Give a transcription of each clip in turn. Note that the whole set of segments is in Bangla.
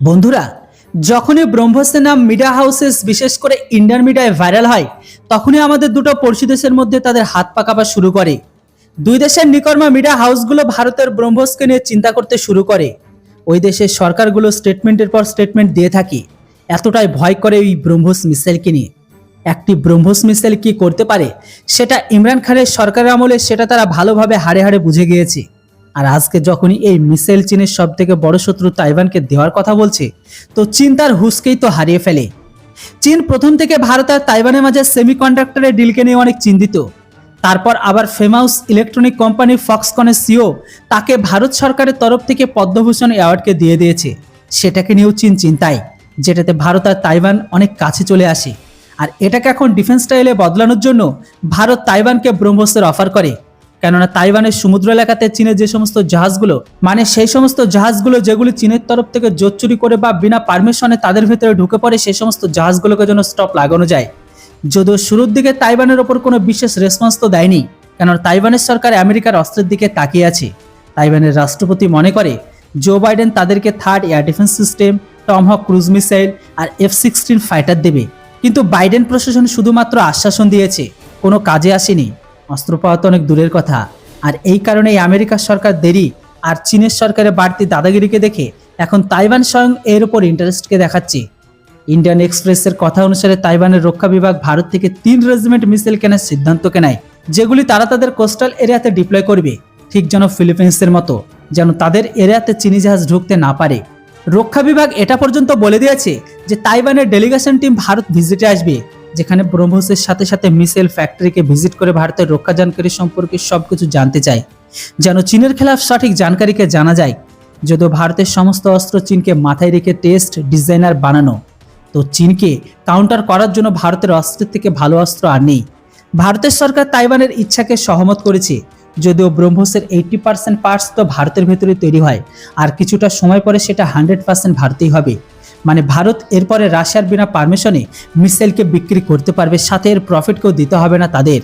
বন্ধুরা, যখনই ব্রহ্মসের নাম মিডিয়া হাউসেস বিশেষ করে ইন্ডিয়ান মিডিয়ায় ভাইরাল হয়, তখনই আমাদের দুটো পড়শি দেশের মধ্যে তাদের হাত পাকাবার শুরু করে। দুই দেশের নিকর্মা মিডিয়া হাউসগুলো ভারতের ব্রহ্মসকে নিয়ে চিন্তা করতে শুরু করে। ওই দেশের সরকারগুলো স্টেটমেন্টের পর স্টেটমেন্ট দিয়ে থাকে। এতটাই ভয় করে ওই ব্রহ্মস মিসাইলকে নিয়ে। একটি ব্রহ্মস মিসাইল কি করতে পারে সেটা ইমরান খানের সরকারের আমলে সেটা তারা ভালোভাবে হাড়ে হাড়ে বুঝে গিয়েছে। আর আজকে যখনই এই মিসাইল চীনের সব থেকে বড় শত্রু তাইওয়ানকে দেওয়ার কথা বলছে, তো চীন তার হুঁশকেই তো হারিয়ে ফেলে। চীন প্রথম থেকে ভারত আর তাইওয়ানের মাঝে সেমিকন্ডাক্টরের ডিলকে নিয়ে অনেক চিন্তিত। তারপর আবার ফেমাস ইলেকট্রনিক কোম্পানি ফক্সকনের সিও তাকে ভারত সরকারের তরফ থেকে পদ্মভূষণ অ্যাওয়ার্ডকে দিয়ে দিয়েছে। সেটাকে নিয়েও চীন চিন্তায়, যেটাতে ভারত আর তাইওয়ান অনেক কাছে চলে আসে। আর এটাকে এখন ডিফেন্স স্টাইলে বদলানোর জন্য ভারত তাইওয়ানকে ব্রহ্মসের অফার করে। কেননা তাইওয়ানের সমুদ্র এলাকাতে চীনের যে সমস্ত জাহাজগুলো, মানে সেই সমস্ত জাহাজগুলো যেগুলি চীনের তরফ থেকে জোর চুরি করে বা বিনা পারমিশনে তাদের ভেতরে ঢুকে পড়ে, সেই সমস্ত জাহাজগুলোকে যেন স্টপ লাগানো যায়। যদিও শুরুর দিকে তাইওয়ানের ওপর কোনো বিশেষ রেসপন্স তো দেয়নি, কেননা তাইওয়ানের সরকার আমেরিকার অস্ত্রের দিকে তাকিয়ে আছে। তাইওয়ানের রাষ্ট্রপতি মনে করে জো বাইডেন তাদেরকে third air defence system, Tomahawk cruise missile আর F-16 ফাইটার দেবে। কিন্তু বাইডেন প্রশাসন শুধুমাত্র আশ্বাসন দিয়েছে, কোনো কাজে আসেনি। অস্ত্র পাওয়া তো অনেক দূরের কথা। আর এই কারণেই আমেরিকার সরকার দেরি আর চীনের সরকারের বাড়তি দাদাগিরিকে দেখে এখন তাইওয়ান স্বয়ং এর উপর ইন্টারেস্টকে দেখাচ্ছে। ইন্ডিয়ান এক্সপ্রেসের কথা অনুসারে তাইওয়ানের রক্ষা বিভাগ ভারত থেকে 3 রেজিমেন্ট মিসাইল কেনার সিদ্ধান্তকে নেয়, যেগুলি তারা তাদের কোস্টাল এরিয়াতে ডিপ্লয় করবে, ঠিক যেন ফিলিপিন্সের মতো, যেন তাদের এরিয়াতে চীনি জাহাজ ঢুকতে না পারে। রক্ষা বিভাগ এটা পর্যন্ত বলে দিয়েছে যে তাইওয়ানের ডেলিগেশন টিম ভারত ভিজিটে আসবে, যেখানে ব্রহ্মসের সাথে সাথে মিসাইল ফ্যাক্টরিকে ভিজিট করে ভারতের রক্ষা জানকারী সম্পর্কে সবকিছু জানতে চায়, যেন চীনের খেলাফ সঠিক জানকারিকে জানা যায়। যদিও ভারতের সমস্ত অস্ত্র চীনকে মাথায় রেখে টেস্ট ডিজাইনার বানানো, তো চীনকে কাউন্টার করার জন্য ভারতের অস্ত্রের থেকে ভালো অস্ত্র আর নেই। ভারতের সরকার তাইওয়ানের ইচ্ছাকে সহমত করেছে, যদিও ব্রহ্মসের 80% পার্টস তো ভারতের ভেতরে তৈরি হয়, আর কিছুটা সময় পরে সেটা 100% ভারতেই হবে। মানে ভারত এরপরে রাশিয়ার বিনা পারমিশনে মিসাইলকে বিক্রি করতে পারবে, সাথে এর প্রফিটকেও দিতে হবে না তাদের।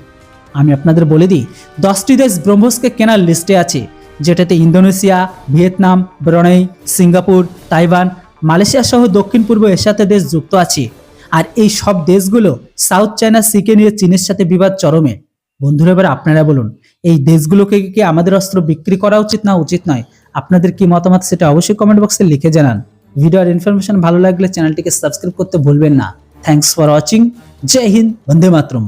আমি আপনাদের বলে দিই, 10টি দেশ ব্রহ্মসকে কেনার লিস্টে আছে, যেটাতে Indonesia, Vietnam, Brunei, Singapore, Taiwan, Malaysia সহ দক্ষিণ পূর্ব এশিয়াতে দেশ যুক্ত আছে। আর এই সব দেশগুলো সাউথ চায়না সিকে নিয়ে চীনের সাথে বিবাদ চরমে। বন্ধুরা, এবার আপনারা বলুন, এই দেশগুলোকে কি আমাদের অস্ত্র বিক্রি করা উচিত না উচিত নয়? আপনাদের কি মতামত সেটা অবশ্যই কমেন্ট বক্সে লিখে জানান। ভিডিও আর ইনফরমেশন ভালো লাগলে চ্যানেলটিকে সাবস্ক্রাইব করতে ভুলবেন না। Thanks for watching. জয় হিন্দ, বন্দে মাতরম।